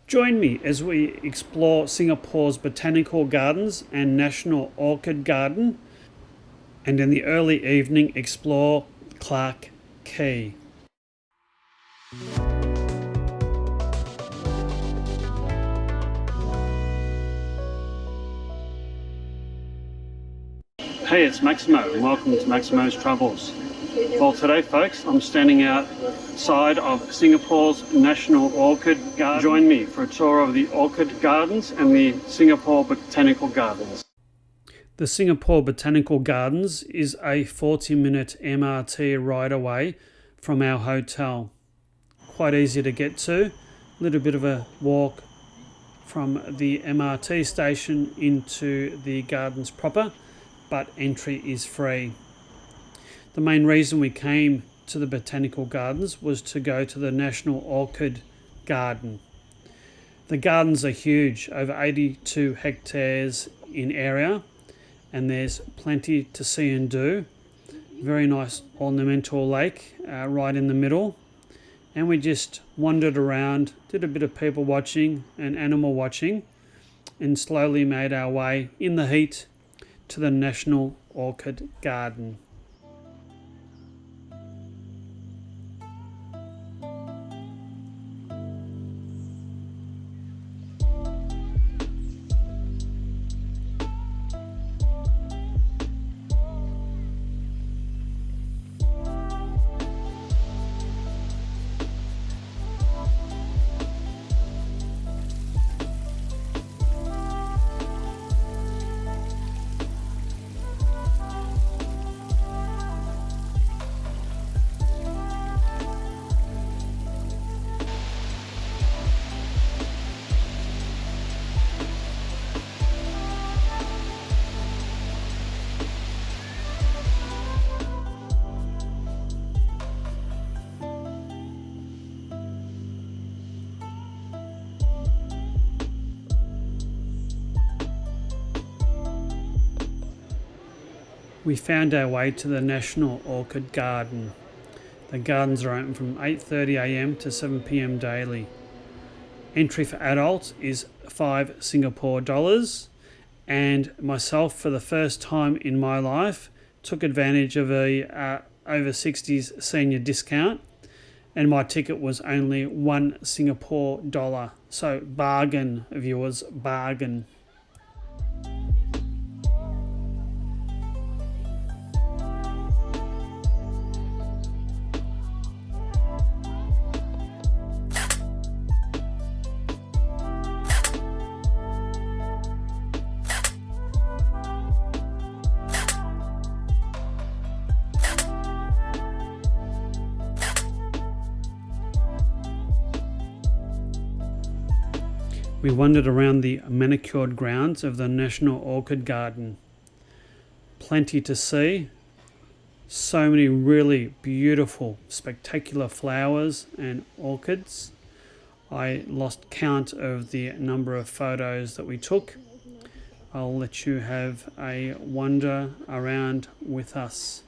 Join me as we explore Singapore's Botanical Gardens and National Orchid Garden, and in the early evening explore Clarke Quay. Hey, it's Maximo and welcome to Maximo's Travels. Well, today folks, I'm standing outside of Singapore's National Orchid Garden. Join me for a tour of the Orchid Gardens and the Singapore Botanical Gardens. The Singapore Botanical Gardens is a 40-minute MRT ride away from our hotel. Quite easy to get to, a little bit of a walk from the MRT station into the gardens proper, but entry is free. The main reason we came to the Botanical Gardens was to go to the National Orchid Garden. The gardens are huge, over 82 hectares in area, and there's plenty to see and do. Very nice ornamental lake right in the middle. And we just wandered around, did a bit of people watching and animal watching, and slowly made our way in the heat to the National Orchid Garden. We found our way to the National Orchid Garden. The gardens are open from 8:30 a.m. to 7 p.m. daily. Entry for adults is 5 Singapore dollars, and myself, for the first time in my life, took advantage of a over 60s senior discount, and my ticket was only 1 Singapore dollar. So bargain, viewers, bargain. We wandered around the manicured grounds of the National Orchid Garden. Plenty to see. So many really beautiful, spectacular flowers and orchids. I lost count of the number of photos that we took. I'll let you have a wander around with us.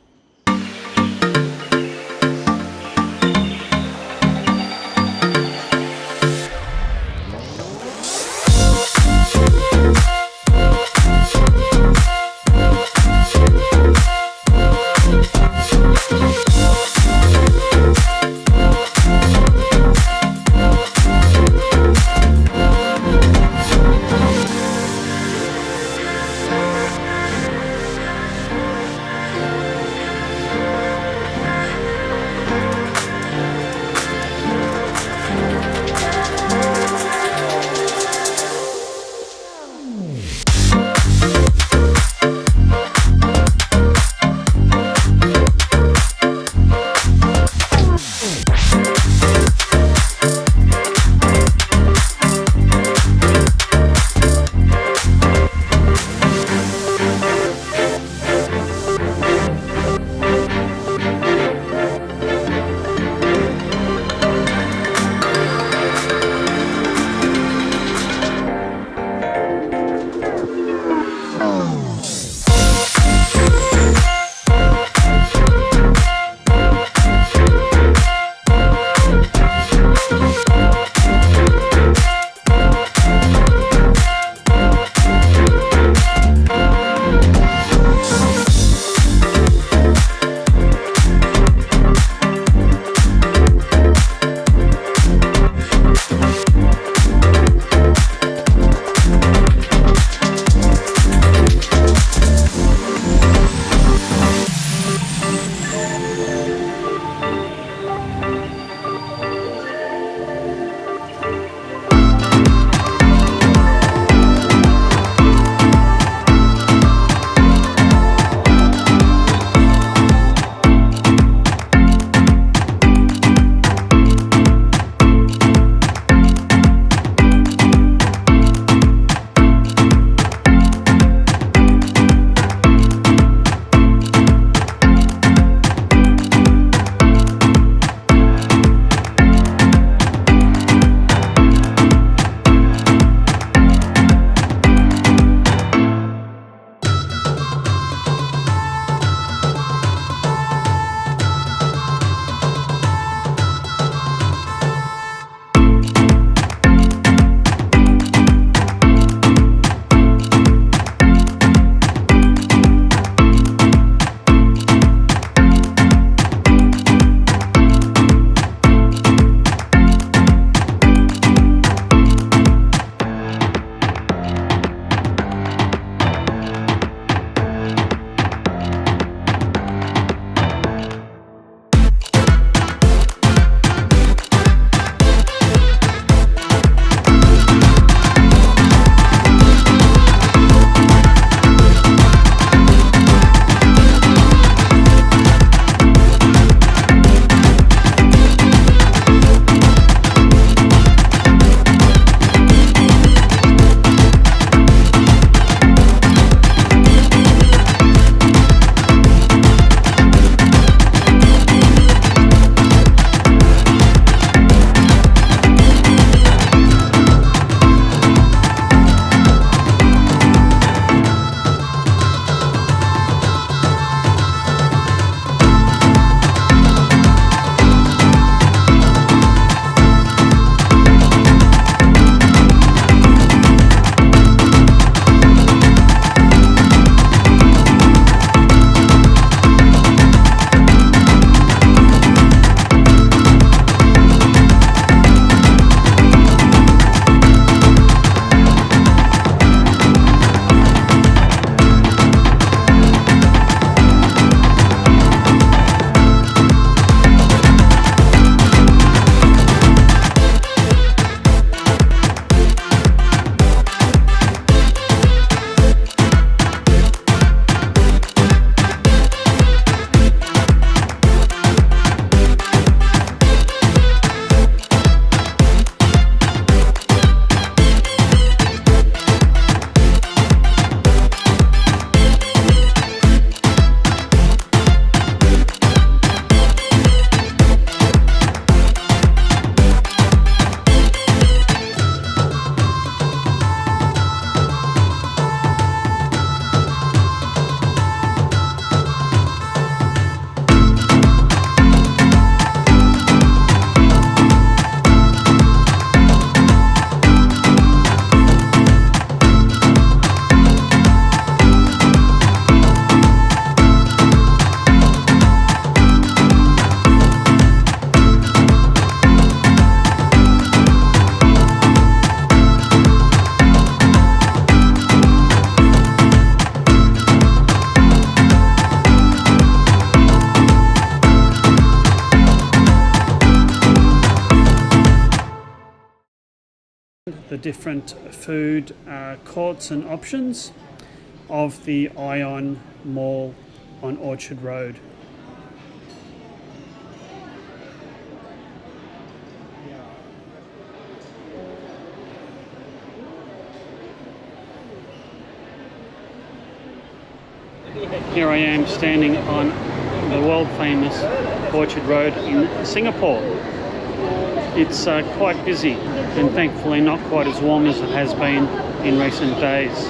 the different food courts and options of the Ion Mall on Orchard Road. Here I am standing on the world famous Orchard Road in Singapore. It's quite busy and thankfully not quite as warm as it has been in recent days.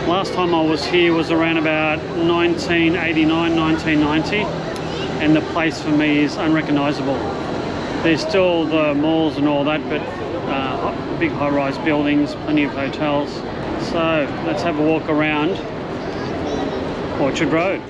Last time I was here was around about 1989, 1990, and the place for me is unrecognisable. There's still the malls and all that, but big high-rise buildings, plenty of hotels. So let's have a walk around Orchard Road.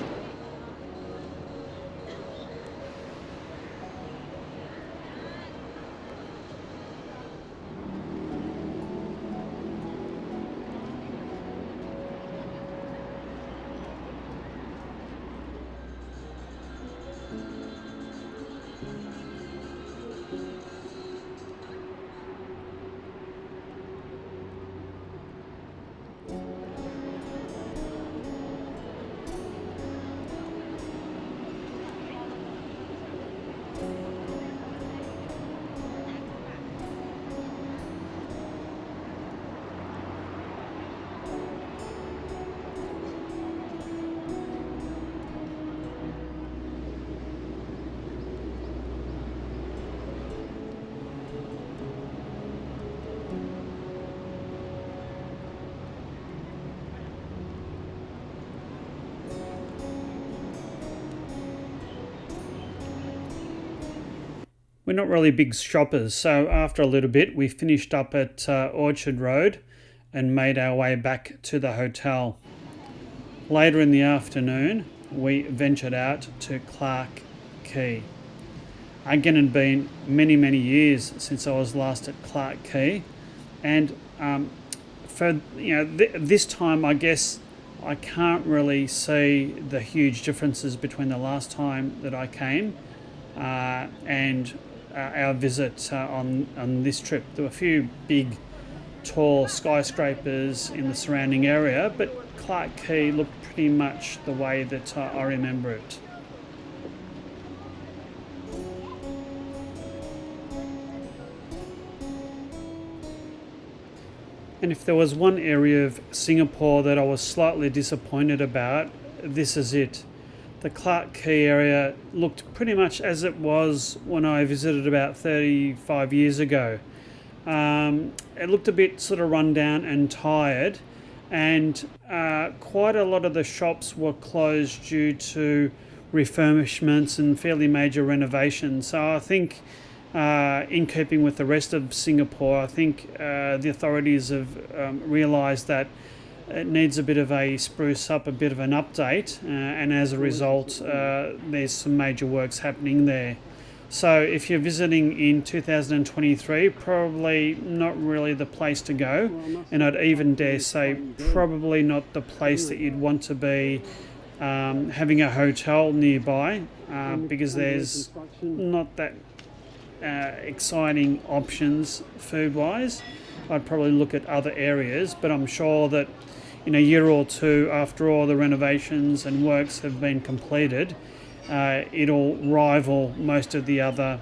We're not really big shoppers, so after a little bit we finished up at Orchard Road and made our way back to the hotel. Later in the afternoon we ventured out to Clarke Quay. Again, it had been many years since I was last at Clarke Quay, and for this time I guess I can't really see the huge differences between the last time that I came and our visit on this trip. There were a few big, tall skyscrapers in the surrounding area, but Clarke Quay looked pretty much the way that I remember it. And if there was one area of Singapore that I was slightly disappointed about, this is it. The Clarke Quay area looked pretty much as it was when I visited about 35 years ago. It looked a bit sort of run down and tired, and quite a lot of the shops were closed due to refurbishments and fairly major renovations. So I think in keeping with the rest of Singapore, I think the authorities have realised that it needs a bit of a spruce up, a bit of an update, and as a result there's some major works happening there. So if you're visiting in 2023, probably not really the place to go, and I'd even dare say probably not the place that you'd want to be having a hotel nearby, because there's not that exciting options food-wise. I'd probably look at other areas, but I'm sure that in a year or two, after all the renovations and works have been completed, it'll rival most of the other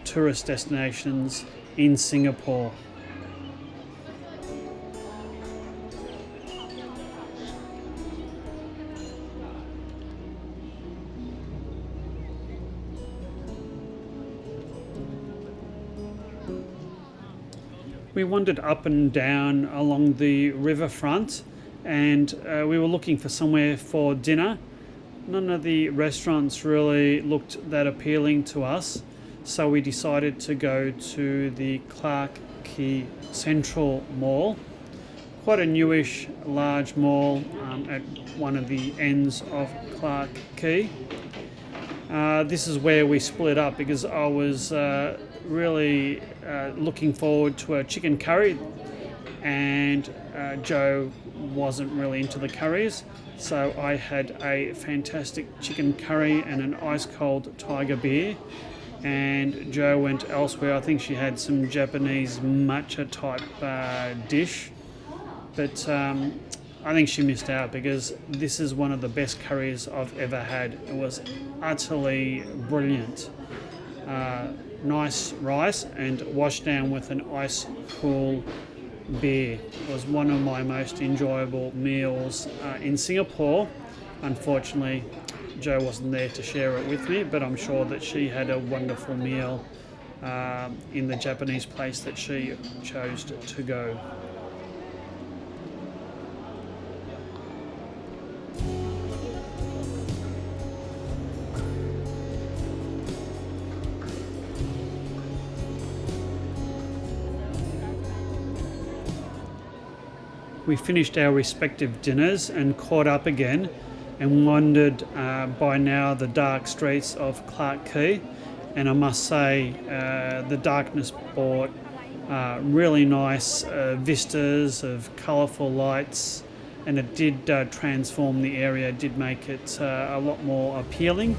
tourist destinations in Singapore. We wandered up and down along the riverfront, and we were looking for somewhere for dinner. None of the restaurants really looked that appealing to us, so we decided to go to the Clarke Quay Central Mall. Quite a newish, large mall at one of the ends of Clarke Quay. This is where we split up because I was really looking forward to a chicken curry, and Joe wasn't really into the curries, so I had a fantastic chicken curry and an ice cold tiger beer, and Jo went elsewhere. I think she had some Japanese matcha type dish, but I think she missed out because this is one of the best curries I've ever had. It was utterly brilliant. Nice rice and washed down with an ice cool beer. It was one of my most enjoyable meals in Singapore. Unfortunately, Jo wasn't there to share it with me, but I'm sure that she had a wonderful meal in the Japanese place that she chose to go. We finished our respective dinners and caught up again and wandered by now the dark streets of Clarke Quay, and I must say the darkness brought really nice vistas of colourful lights, and it did transform the area, did make it a lot more appealing.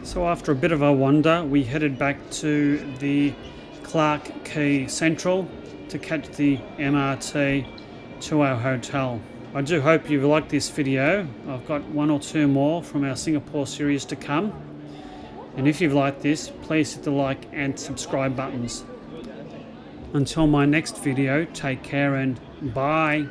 So after a bit of a wander, we headed back to the Clarke Quay Central to catch the MRT to our hotel. I do hope you've liked this video. I've got one or two more from our Singapore series to come. And if you've liked this, please hit the like and subscribe buttons. Until my next video, take care and bye.